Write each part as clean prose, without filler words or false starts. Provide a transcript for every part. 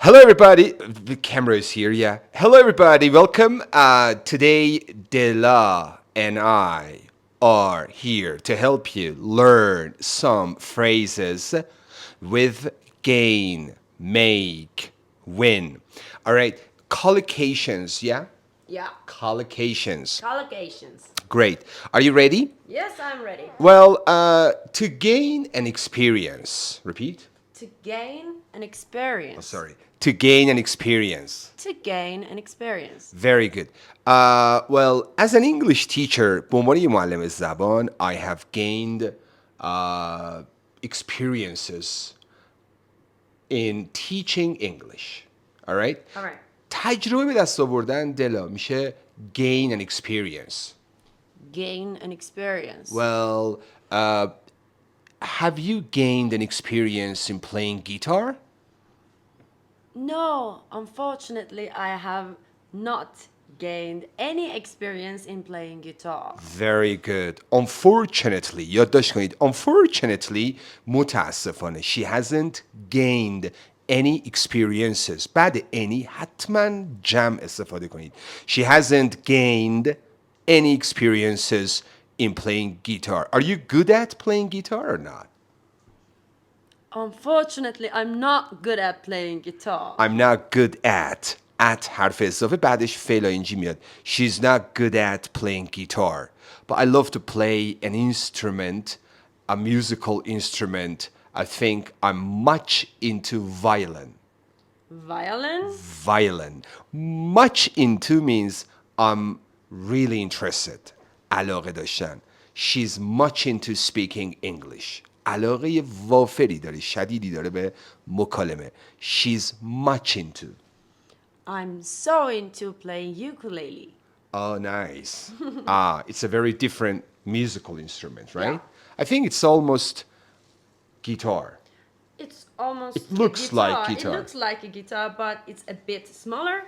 Hello, everybody. The camera is here, yeah. Hello, everybody. Welcome. Today, Dela and I are here to help you learn some phrases with gain, make, win. All right. Collocations, yeah? Yeah. Collocations. Collocations. Great. Are you ready? Yes, I'm ready. Well, to gain an experience. Repeat. To gain an experience. Sorry. To gain an experience. To gain an experience. Very good. Well, as an English teacher, به عنوان یه معلم زبان, I have gained experiences in teaching English. All right? All right. تجربه به دست آوردن دلا میشه gain an experience. Gain an experience. Well, have you gained an experience in playing guitar? No, unfortunately, I have not gained any experience in playing guitar. Very good. Unfortunately, یادداشت کنید. Unfortunately, متاسفانه. She hasn't gained any experiences. بعد any حتما جمع استفاده کنید. She hasn't gained any experiences in playing guitar. Are you good at playing guitar or not? Unfortunately, I'm not good at playing guitar. I'm not good at حرف اضافه بعدش فعل اینجی میاد. She's not good at playing guitar. But I love to play an instrument, a musical instrument. I think I'm much into violin. Violin? Violin. Much into means I'm really interested. علاقه داشتن. She's much into speaking English. علاقه وافری داره، شدیدی داره به مکالمه. She's much into. I'm so into playing ukulele. Oh, nice. It's a very different musical instrument, right? Yeah. I think it's almost guitar. It's almost It looks like guitar. It looks like a guitar, but it's a bit smaller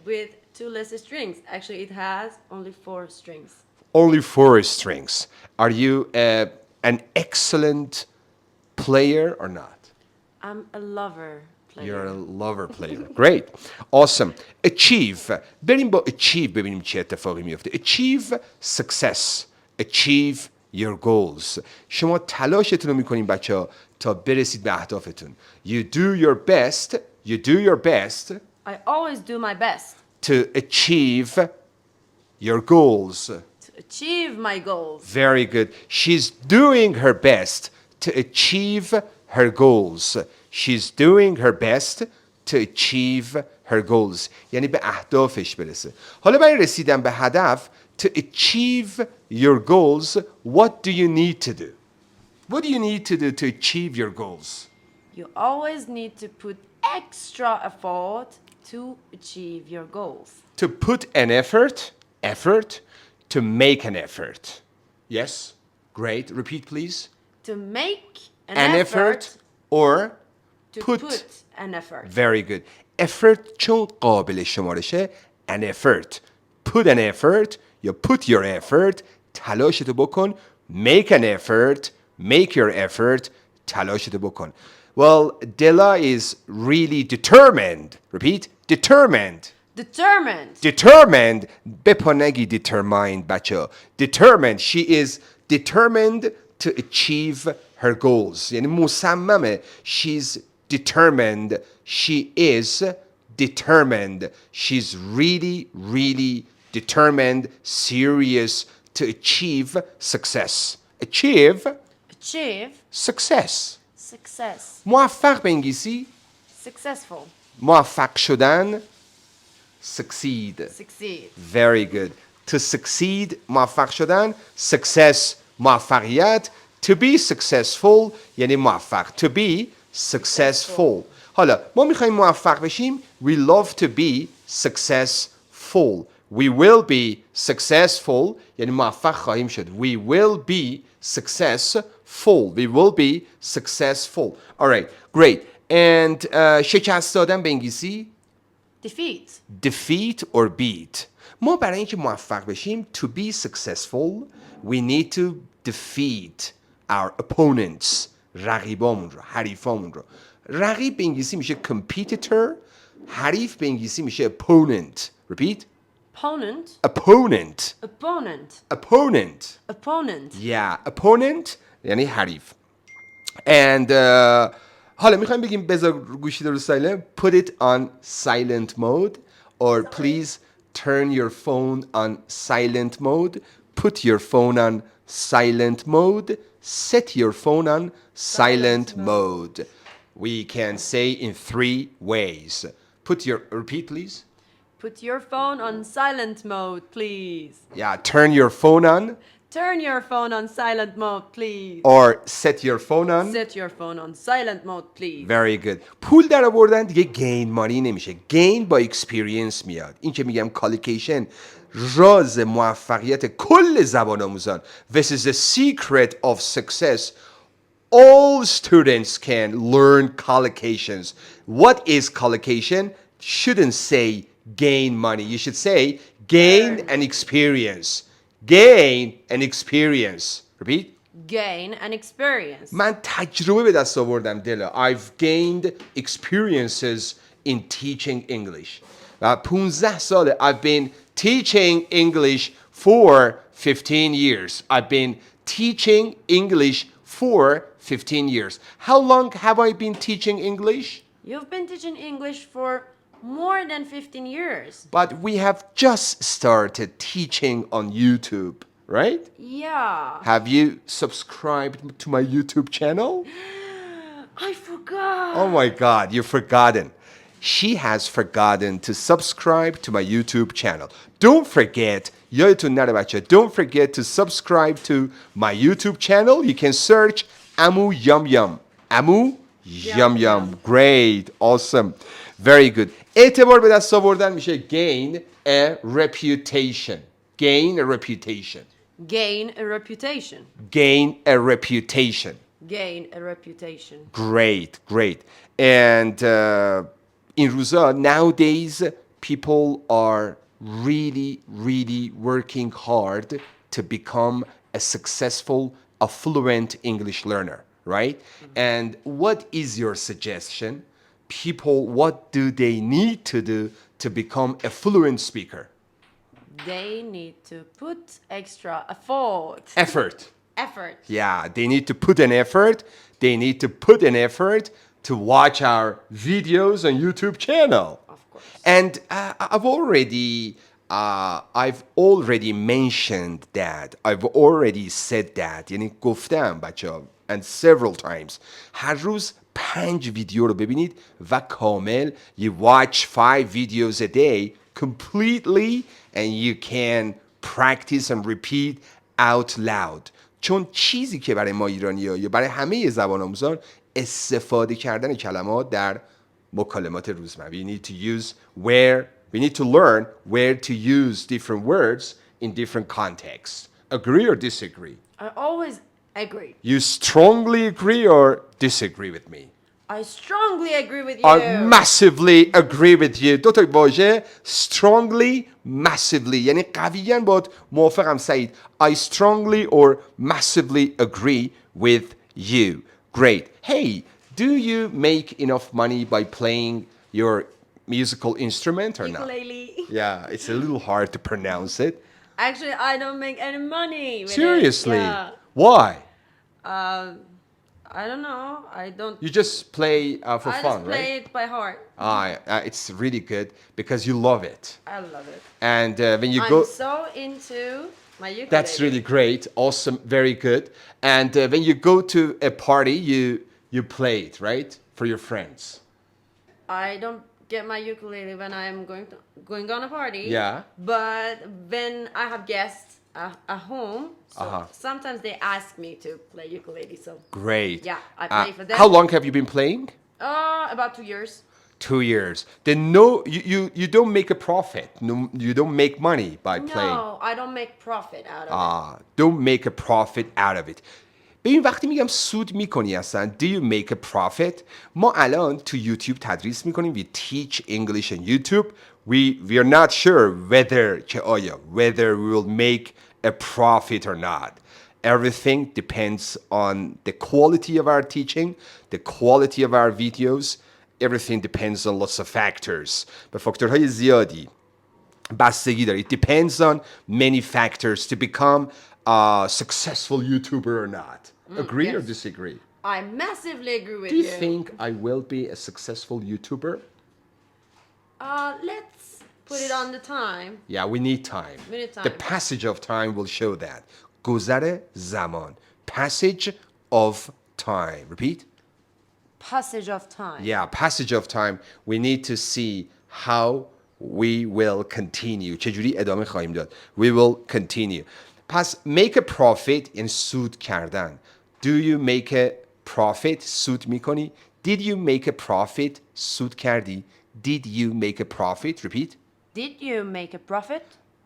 with two less strings. Actually, it has only 4 strings. Only 4 strings. Are you an excellent player or not? I'm a lover player. You're a lover player. Great. Awesome. Achieve. بریم با achieve ببینیم چه اتفاقی میفته. Achieve success. Achieve your goals. شما تلاشتون رو میکنین بچه تا برسید به اهدافتون. You do your best. You do your best. I always do my best To achieve your goals. to achieve my goals. Very good. She's doing her best to achieve her goals. She's doing her best to achieve her goals. یعنی به اهدافش برسه. حالا برای رسیدن به هدف to achieve your goals, what do you need to do? What do you need to do to achieve your goals? You always need to put extra effort to achieve your goals. To put an effort, to make an effort. Yes? Great. Repeat, please. To make An effort or to put. an effort. Very good. Effort چون قابل شمارشه an effort. Put an effort یا put your effort تلاشتو بکن. Make an effort. Make your effort تلاشتو بکن. Well, Della is really determined. Repeat. Determined. Determined. Determined. بپا نگی determined بچه. Determined. She is determined to achieve her goals. یعنی مصممه. She's determined. She is determined. She's really, really determined, serious to achieve success. Achieve Achieve success. success. موفق به انگلیسی Successful. موفق شدن succeed. Succeed. Very good. To succeed موفق شدن success موفقیت. To be successful یعنی موفق. To be successful. حالا ما میخوایم موفق بشیم. We love to be successful. We will be successful یعنی موفق خواهیم شد. We will be successful. We will be successful. Alright, great. And شکست دادن به انگلیسی Defeat. defeat or beat. ما برای اینکه موفق بشیم to be successful we need to defeat our opponents. رقیبامون رو، حریفامون رو. رقیب به انگلیسی میشه competitor. حریف به انگلیسی میشه opponent. Repeat. Opponent. Opponent. Opponent. Opponent. Opponent. Yeah, opponent یعنی حریف. And حالا میخوایم بگیم بذار گوشی رو سایلنت. Put it on silent mode or please turn your phone on silent mode. Put your phone on silent mode. Set your phone on silent mode. We can say in 3 ways. Repeat please. Put your phone on silent mode, please. Yeah, turn your phone on Turn your phone on silent mode, please. or set your phone on. Set your phone on silent mode, please. Very good. پول در آوردن دیگه gain money نمیشه. gain با experience میاد. این که میگم collocation راز موفقیت کل زبان آموزان. This is the secret of success. All students can learn collocations. What is collocation? Shouldn't say gain money. You should say gain an experience. Gain an experience. Repeat. Gain an experience. من تجربه به دست آوردم دلا. I've gained experiences in teaching English. و 15 ساله. I've been teaching English for 15 years. I've been teaching English for 15 years. How long have I been teaching English? You've been teaching English for more than 15 years. But we have just started teaching on YouTube, right? Yeah. Have you subscribed to my YouTube channel? I forgot. Oh my God, you've forgotten. She has forgotten to subscribe to my YouTube channel. Don't forget, یادتون نره بچه, don't forget to subscribe to my YouTube channel. You can search Amu Yum Yum. Amu Yum Yum. Great, awesome, very good. اعتبار به دست آوردن میشه gain a reputation. Gain a reputation. Gain a reputation. Gain a reputation. Gain a reputation. Great, great. And in روزا, nowadays, people are really working hard to become a successful, a fluent English learner, right? And what is your suggestion? People, what do they need to do to become a fluent speaker? They need to put extra effort. Effort. Effort. Yeah, they need to put an effort. They need to put an effort to watch our videos on YouTube channel. Of course. And I've already mentioned that. I've already said that. یعنی گفتم بچه‌ها and several times. هر روز 5 ویدیو رو ببینید و کامل. You watch 5 videos a day completely and you can practice and repeat out loud. چون چیزی که برای ما ایرانی‌ها یا برای همه زبان آموزان استفاده کردن کلمات در مکالمات روزمره. We need to learn where to use different words in different contexts. Agree or disagree? I always agree. You strongly agree or disagree with me? I strongly agree with you. I massively agree with you. دو تا واژه strongly, massively یعنی قویاً باهات موافقم سعید. I strongly or massively agree with you. Great. Hey, do you make enough money by playing your musical instrument or not? Ukulele. Yeah, it's a little hard to pronounce it. Actually, I don't make any money with Seriously? it. Yeah. Why? I don't know. I don't. You just play for I fun, just play right? it by heart. It's really good because you love it. I love it. And when you I'm go... so into my ukulele. That's really great. Awesome. Very good. And when you go to a party, you play it, right? For your friends. I don't get my ukulele when I'm going on a party. Yeah. But when I have guests at home, so sometimes they ask me to play ukulele. So Great. yeah, I play for them. How long have you been playing? About 2 years. 2 years. Then no, you don't make a profit. No, you don't make money by playing. No, I don't make profit out of it. Don't make a profit out of it. ببین وقتی میگم سود میکنی اصلا do you make a profit ما الان تو یوتیوب تدریس میکنیم we teach English on YouTube we are not sure whether we will make a profit or not Everything depends on the quality of our teaching, the quality of our videos. Everything depends on lots of factors. به فاکتورهای زیادی بستگی داره. It depends on many factors to become a successful YouTuber or not. Agree or yes. disagree? I massively agree with Do you you. think I will be a successful YouTuber? Let's put it on the time. Yeah, we need time. We need The time. passage of time will show that. گذر زمان. Passage of time. Repeat. Passage of time. Yeah, passage of time. We need to see how we will continue. چجوری ادامه خواهیم داد. We will continue. پس make a profit یعنی سود کردن. Do you make a profit؟ سود میکنی؟ Did you make a profit؟ سود کردی؟ Did you make a profit؟ Repeat. Did you make a profit?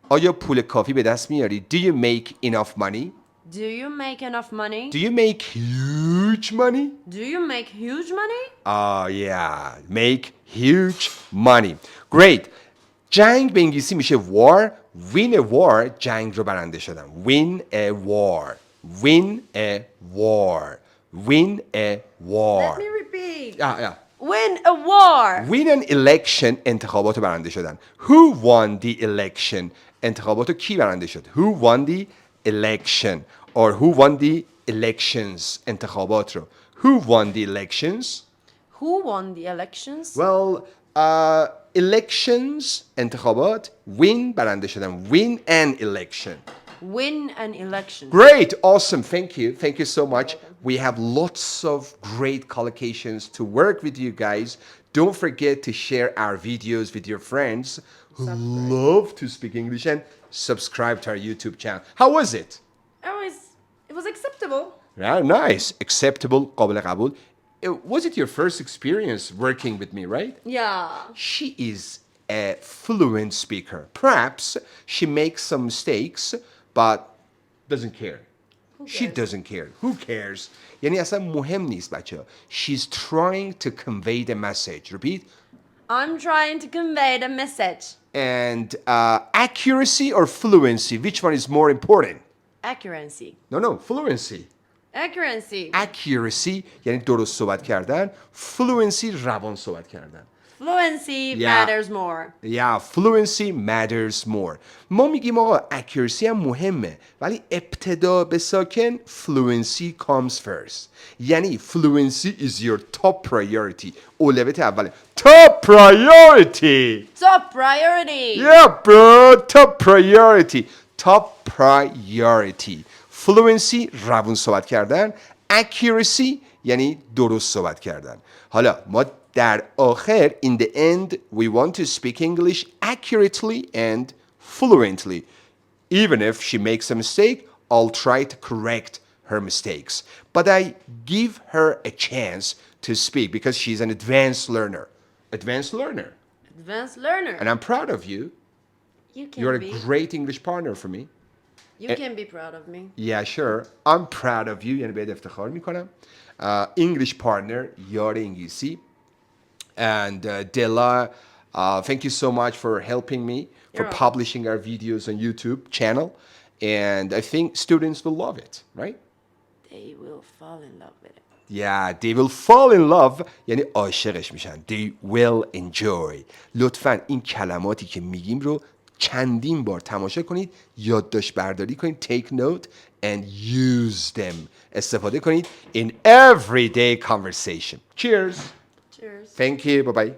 آیا پول کافی به دست میاری؟ Do you make enough money؟ Do you make enough money? Do you make huge money؟ Do you make huge money? Yeah, make huge money. Great. جنگ به انگلیسی میشه war. Win a war. جنگ رو برنده شدن. Win a war. Win a war. Win a war. Let me repeat. Yeah. Win a war. Win an election. انتخابات رو برنده شدن. Who won the election? انتخابات رو کی برنده شد? Who won the election? Or who won the elections? انتخابات رو. Who won the elections? Who won the elections? Well, elections, انتخابات, win, برنده شدن. Win an election. Win an election. Great, awesome, thank you. Thank you so much. We have lots of great collocations to work with you guys. Don't forget to share our videos with your friends who love to speak English and subscribe to our YouTube channel. How was it? It was acceptable. Yeah, nice. Acceptable, قابل قبول. Was it your first experience working with me, right? Yeah. She is a fluent speaker. Perhaps she makes some mistakes, but doesn't care. She doesn't care. Who cares? یعنی اصلا مهم نیست بچه. She's trying to convey the message. Repeat. I'm trying to convey the message. And accuracy or fluency, which one is more important? Accuracy. No, fluency. Accuracy. Accuracy یعنی درست صحبت کردن. Fluency روان صحبت کردن. Fluency Yeah. matters more. Yeah, fluency matters more. ما میگیم آقا accuracy هم مهمه ولی ابتدا به ساکن fluency comes first. یعنی fluency is your top priority. اولویت اوله. Top priority! Top priority. Yeah, bro, top priority. Top priority. Fluency روون صحبت کردن. Accuracy یعنی درست صحبت کردن. حالا ما در آخر in the end we want to speak English accurately and fluently. Even if she makes a mistake, I'll try to correct her mistakes. But I give her a chance to speak because she's an advanced learner. Advanced learner. Advanced learner. And I'm proud of you. You can You're a be. great English partner for me. You can be proud of me. Yeah, sure. I'm proud of you. یعنی بهت افتخار میکنم. English partner, یار انگلیسی. And Dela, thank you so much for helping me, for You're welcome. publishing our videos on YouTube channel. And I think students will love it, right? They will fall in love with it. Yeah, they will fall in love. یعنی عاشقش میشن. They will enjoy. لطفاً این کلماتی که میگیم رو چندین بار تماشا کنید، یادداشت برداری کنید، take note and use them. استفاده کنید in everyday conversation. Cheers. Cheers. Thank you. Bye-bye.